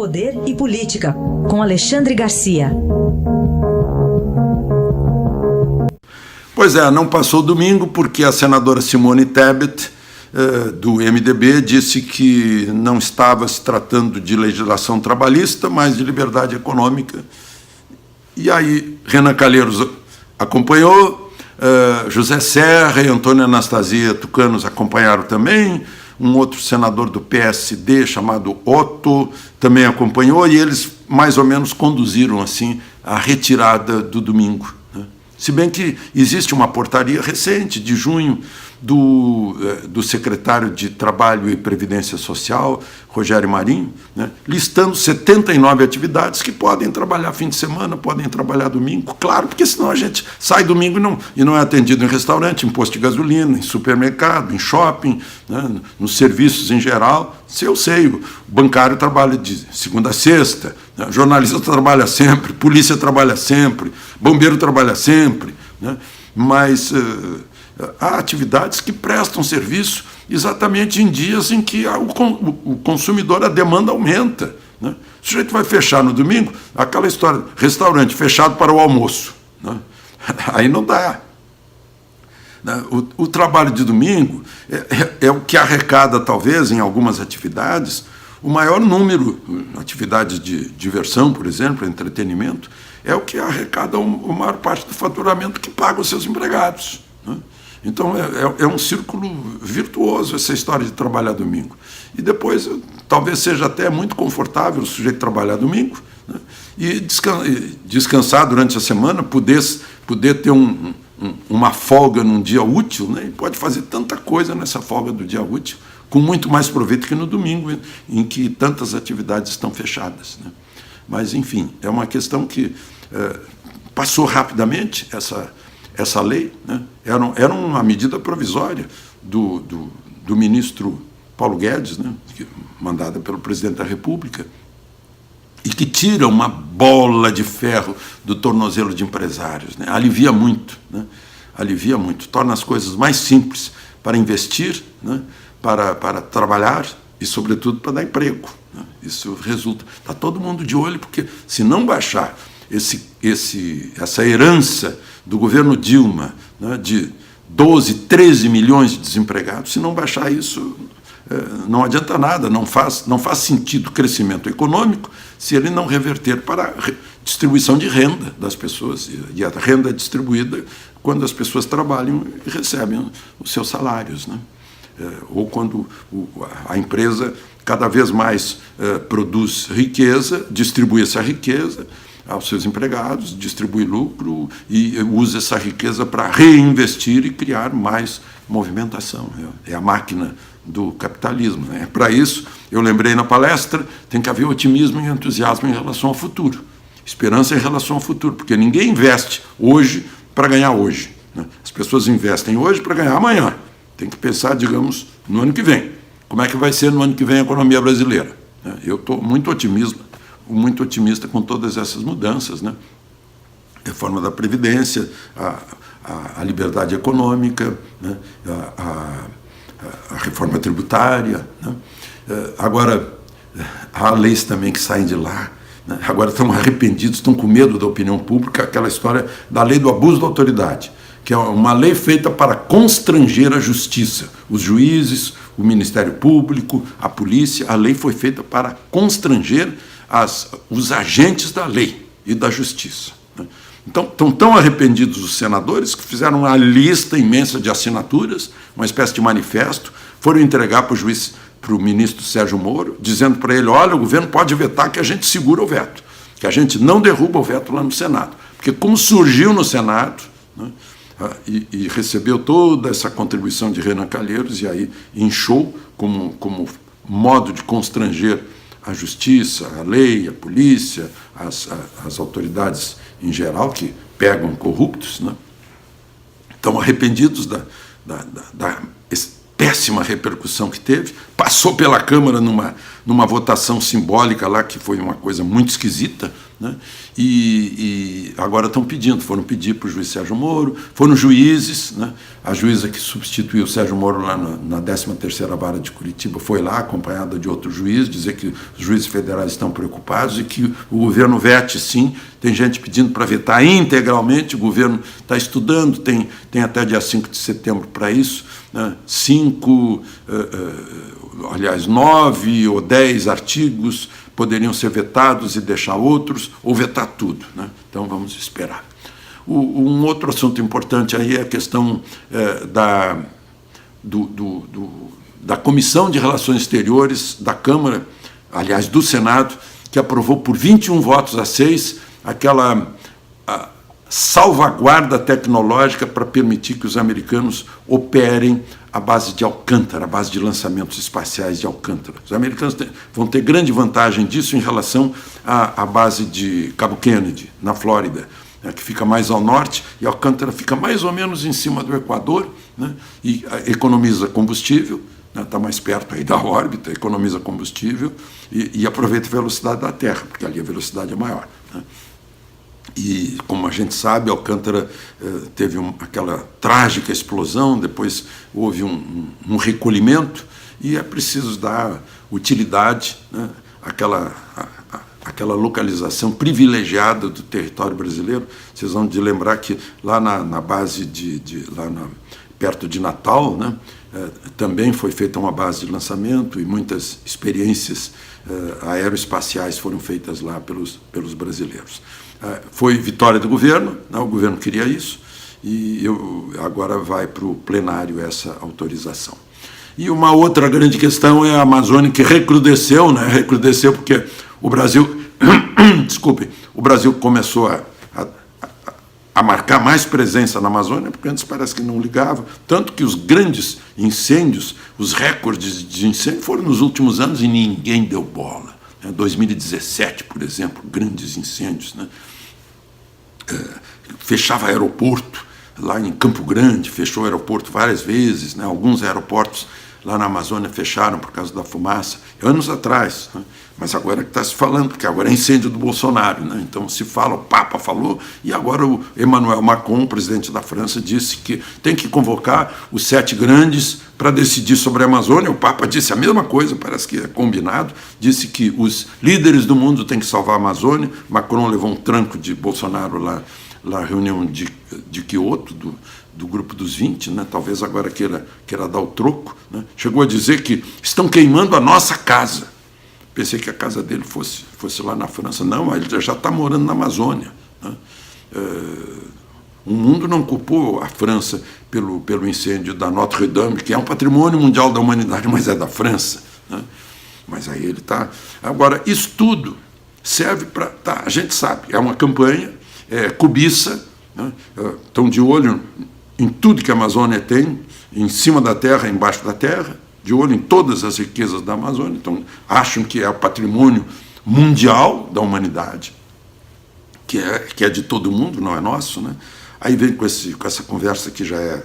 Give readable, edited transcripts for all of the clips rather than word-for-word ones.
Poder e Política, com Alexandre Garcia. Pois é, não passou domingo porque a senadora Simone Tebet, do MDB, disse que não estava se tratando de legislação trabalhista, mas de liberdade econômica. E aí Renan Calheiros acompanhou, José Serra e Antônia Anastasia Tucanos acompanharam também, um outro senador do PSD chamado Otto também acompanhou, e eles mais ou menos conduziram assim a retirada do domingo, né? Se bem que existe uma portaria recente, de junho, do secretário de Trabalho e Previdência Social, Rogério Marinho, né, listando 79 atividades que podem trabalhar fim de semana, podem trabalhar domingo. Claro, porque senão a gente sai domingo e não é atendido em restaurante, em posto de gasolina, em supermercado, em shopping, né, nos serviços em geral. Se eu sei, o bancário trabalha de segunda a sexta, né, jornalista trabalha sempre, polícia trabalha sempre, bombeiro trabalha sempre, né, mas há atividades que prestam serviço exatamente em dias em que o consumidor, a demanda aumenta, né? O sujeito vai fechar no domingo, aquela história, restaurante fechado para o almoço, né? Aí não dá. O trabalho de domingo é o que arrecada, talvez, em algumas atividades, o maior número, atividades de diversão, por exemplo, entretenimento, é o que arrecada a maior parte do faturamento que paga os seus empregados, né? Então, é um círculo virtuoso essa história de trabalhar domingo. E depois, talvez seja até muito confortável o sujeito trabalhar domingo, né, e descansar durante a semana, poder ter uma folga num dia útil, né, e pode fazer tanta coisa nessa folga do dia útil, com muito mais proveito que no domingo, em que tantas atividades estão fechadas, né. Mas, enfim, é uma questão que passou rapidamente essa lei, né? Era uma medida provisória do ministro Paulo Guedes, né? Mandada pelo presidente da República, e que tira uma bola de ferro do tornozelo de empresários, né? Alivia muito, né? Alivia muito, torna as coisas mais simples para investir, né? Para trabalhar e, sobretudo, para dar emprego, né? Isso resulta. Está todo mundo de olho, porque se não baixar essa herança do governo Dilma, né, de 12, 13 milhões de desempregados, se não baixar isso, não adianta nada, não faz sentido crescimento econômico se ele não reverter para a distribuição de renda das pessoas, e a renda é distribuída quando as pessoas trabalham e recebem os seus salários, né? Ou quando a empresa cada vez mais produz riqueza, distribui essa riqueza aos seus empregados, distribui lucro e usa essa riqueza para reinvestir e criar mais movimentação. É a máquina do capitalismo, né? Para isso, eu lembrei na palestra, tem que haver otimismo e entusiasmo em relação ao futuro, esperança em relação ao futuro, porque ninguém investe hoje para ganhar hoje, né? As pessoas investem hoje para ganhar amanhã. Tem que pensar, digamos, no ano que vem. Como é que vai ser no ano que vem a economia brasileira? Eu estou muito otimista com todas essas mudanças, né? Reforma da Previdência, a liberdade econômica, né? A reforma tributária, né? Agora, há leis também que saem de lá, né? Agora estão arrependidos, estão com medo da opinião pública, aquela história da lei do abuso da autoridade, que é uma lei feita para constranger a justiça, os juízes, o Ministério Público, a polícia. A lei foi feita para constranger os agentes da lei e da justiça, né? Então, estão tão arrependidos os senadores que fizeram uma lista imensa de assinaturas, uma espécie de manifesto, foram entregar para o ministro Sérgio Moro, dizendo para ele: olha, o governo pode vetar, que a gente segura o veto, que a gente não derruba o veto lá no Senado. Porque como surgiu no Senado, né, e recebeu toda essa contribuição de Renan Calheiros, e aí inchou como modo de constranger a justiça, a lei, a polícia, as autoridades em geral que pegam corruptos, né? Estão arrependidos da péssima repercussão que teve, passou pela Câmara numa votação simbólica lá, que foi uma coisa muito esquisita, né? E agora estão pedindo, foram pedir para o juiz Sérgio Moro, foram juízes, né? A juíza que substituiu o Sérgio Moro lá na 13ª Vara de Curitiba foi lá, acompanhada de outro juiz, dizer que os juízes federais estão preocupados e que o governo vete, sim. Tem gente pedindo para vetar integralmente, o governo está estudando, tem até dia 5 de setembro para isso, né? 9 ou 10 artigos poderiam ser vetados e deixar outros, ou vetar tudo, né? Então vamos esperar. Um outro assunto importante aí é a questão da Comissão de Relações Exteriores da Câmara, aliás, do Senado, que aprovou por 21 votos a 6 aquela salvaguarda tecnológica para permitir que os americanos operem à base de Alcântara, à base de lançamentos espaciais de Alcântara. Os americanos vão ter grande vantagem disso em relação à base de Cabo Kennedy, na Flórida, né, que fica mais ao norte, e Alcântara fica mais ou menos em cima do Equador, né, e economiza combustível, está mais perto aí da órbita, economiza combustível e aproveita a velocidade da Terra, porque ali a velocidade é maior, né? E, como a gente sabe, Alcântara teve aquela trágica explosão, depois houve um recolhimento, e é preciso dar utilidade, né, àquela localização privilegiada do território brasileiro. Vocês vão de lembrar que lá na base perto de Natal, né, também foi feita uma base de lançamento e muitas experiências aeroespaciais foram feitas lá pelos brasileiros. Foi vitória do governo, né, o governo queria isso, e agora vai para o plenário essa autorização. E uma outra grande questão é a Amazônia, que recrudesceu, né, recrudesceu porque o Brasil, desculpe, o Brasil começou a marcar mais presença na Amazônia, porque antes parece que não ligava, tanto que os grandes incêndios, os recordes de incêndio foram nos últimos anos e ninguém deu bola. 2017, por exemplo, grandes incêndios, né? Fechava aeroporto lá em Campo Grande, fechou o aeroporto várias vezes, né? Alguns aeroportos lá na Amazônia fecharam por causa da fumaça, anos atrás, né? Mas agora que está se falando, porque agora é incêndio do Bolsonaro, né? Então se fala, o Papa falou, e agora o Emmanuel Macron, presidente da França, disse que tem que convocar os 7 grandes para decidir sobre a Amazônia. O Papa disse a mesma coisa, parece que é combinado, disse que os líderes do mundo têm que salvar a Amazônia. Macron levou um tranco de Bolsonaro lá na reunião de Quioto, do grupo dos 20, né? Talvez agora queira dar o troco, né? Chegou a dizer que estão queimando a nossa casa. Pensei que a casa dele fosse lá na França. Não, ele já está morando na Amazônia, né? O mundo não culpou a França pelo incêndio da Notre-Dame, que é um patrimônio mundial da humanidade, mas é da França, né? Mas aí ele está... Agora, isso tudo serve para... Tá, a gente sabe, é uma campanha, cobiça, né? Estão de olho em tudo que a Amazônia tem, em cima da terra, embaixo da terra, de olho em todas as riquezas da Amazônia, então acham que é o patrimônio mundial da humanidade, que é de todo mundo, não é nosso, né? Aí vem com essa conversa que já é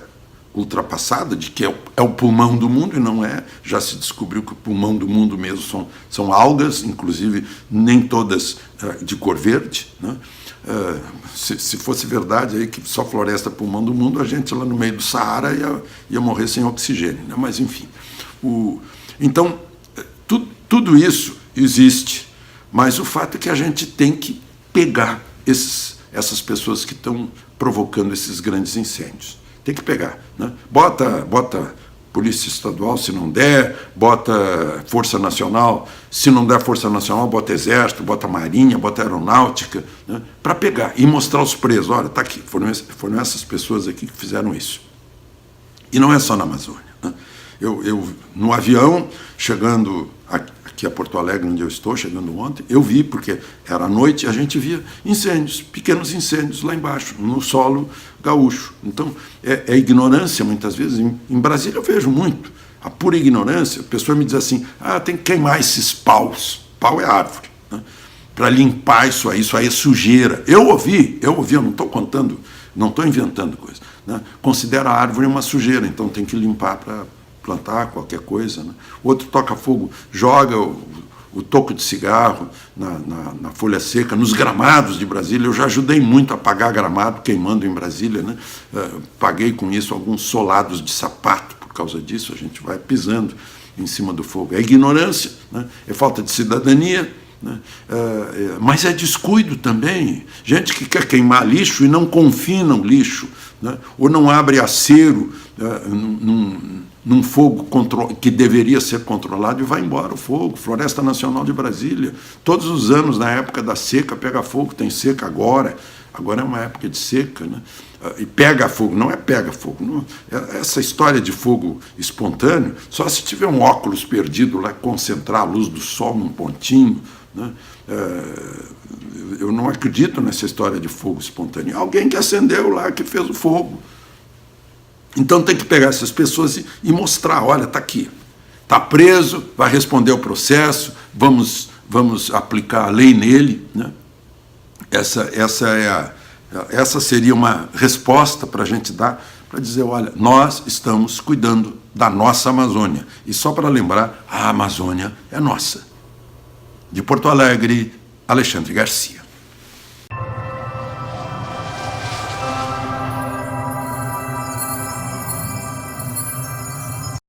ultrapassada, de que é o pulmão do mundo, e não é. Já se descobriu que o pulmão do mundo mesmo são algas, inclusive nem todas de cor verde, né? Se fosse verdade aí que só floresta é pulmão do mundo, a gente lá no meio do Saara ia morrer sem oxigênio, né? Mas enfim. Então, tudo isso existe, mas o fato é que a gente tem que pegar essas pessoas que estão provocando esses grandes incêndios. Tem que pegar, né? Bota Polícia Estadual, se não der, bota Força Nacional, se não der Força Nacional, bota Exército, bota Marinha, bota Aeronáutica, né? Para pegar e mostrar os presos. Olha, está aqui, foram essas pessoas aqui que fizeram isso. E não é só na Amazônia, né? Eu no avião, chegando aqui a Porto Alegre, onde eu estou, chegando ontem, eu vi, porque era à noite, a gente via incêndios, pequenos incêndios lá embaixo, no solo gaúcho. Então, é ignorância, muitas vezes. Em Brasília eu vejo muito, a pura ignorância. A pessoa me diz assim, tem que queimar esses paus. Pau é árvore, né? Para limpar isso aí é sujeira. Eu ouvi, eu não estou contando, não estou inventando coisa, né? Considera a árvore uma sujeira, então tem que limpar para plantar qualquer coisa, né? Outro toca fogo, joga o toco de cigarro na folha seca, nos gramados de Brasília. Eu já ajudei muito a apagar gramado queimando em Brasília, né? Paguei com isso alguns solados de sapato por causa disso. A gente vai pisando em cima do fogo. É ignorância, né? É falta de cidadania, né? Mas é descuido também. Gente que quer queimar lixo e não confina o lixo, né? Ou não abre acero num fogo que deveria ser controlado e vai embora o fogo. Floresta Nacional de Brasília, todos os anos, na época da seca, pega fogo. Tem seca agora é uma época de seca, né? E pega fogo, não é pega fogo. Não, essa história de fogo espontâneo, só se tiver um óculos perdido lá, concentrar a luz do sol num pontinho, né? Eu não acredito nessa história de fogo espontâneo. Alguém que acendeu lá, que fez o fogo. Então tem que pegar essas pessoas e mostrar, olha, está aqui, está preso, vai responder ao processo, vamos aplicar a lei nele, né? Essa seria uma resposta para a gente dar, para dizer, olha, nós estamos cuidando da nossa Amazônia. E só para lembrar, a Amazônia é nossa. De Porto Alegre, Alexandre Garcia.